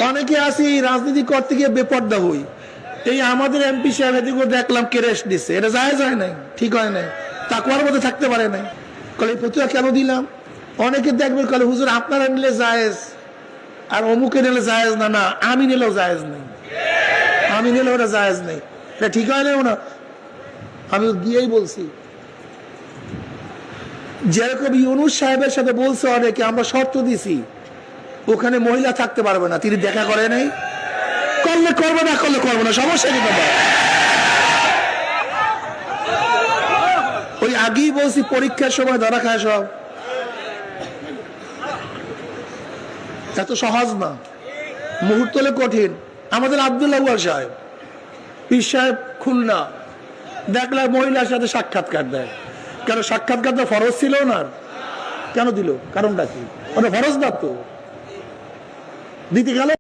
অনেকে আসি রাজনীতি করতে গিয়ে বেপর্দা হই। এই আমাদের এমপি সাহেব এদিকে দেখলাম কেরেস দিচ্ছে, এটা জায়েজ হয় নাই, ঠিক হয় নাই, তাকওয়ার মধ্যে থাকতে পারে নাই। কলে ফতুয়া কেন দিলাম? অনেকে দেখবেন কলে হুজুর আপনারা নিলে জায়েজ আর অমুকে নিলে জায়েজ না। না, আমি নিলেও জায়েজ নেই, আমি নিলে ওটা জায়েজ নেই, এটা ঠিক হয় না। ওনা আমি গিয়েই বলছি, যেরকম ইউনুস সাহেবের সাথে বলছে অনেকে আমরা শর্ত দিছি ওখানে মহিলা থাকতে পারবে না, তিনি দেখা করে নাই। করলে করবো, না করলে করবো না, সমস্যা কি বাবা? ওই আগেই বলছি পরীক্ষার সময় ধরা খায় সব, এত সহজ না, মুহূর্ত হলে কঠিন। আমাদের আব্দুল্লাহ সাহেব, পীর সাহেব খুলনা, দেখলাম মহিলার সাথে সাক্ষাৎকার দেয়। কেন সাক্ষাৎকার তো ফরজ ছিল না, কেন দিল? কারণটা কি? ওটা ফরজ না তো, দিতে গেল।